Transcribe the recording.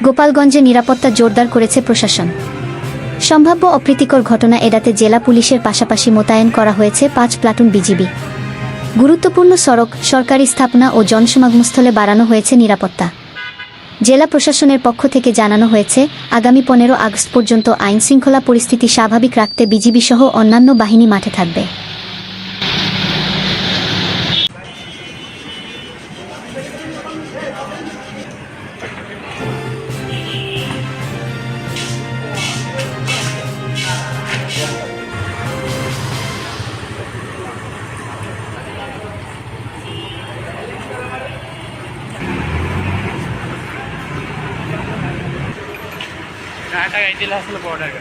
গোপালগঞ্জে নিরাপত্তা জোরদার করেছে প্রশাসন। সম্ভাব্য অপ্রীতিকর ঘটনা এড়াতে জেলা পুলিশের পাশাপাশি মোতায়েন করা হয়েছে ৫ প্লাটুন বিজিবি। গুরুত্বপূর্ণ সড়ক, সরকারি স্থাপনা ও জনসমাগমস্থলে বাড়ানো হয়েছে নিরাপত্তা। জেলা প্রশাসনের পক্ষ থেকে জানানো হয়েছে, আগামী ১৫ আগস্ট পর্যন্ত আইনশৃঙ্খলা পরিস্থিতি স্বাভাবিক রাখতে বিজিবিসহ অন্যান্য বাহিনী মাঠে থাকবে। টাকা দিলে আসলে বড় টাকা।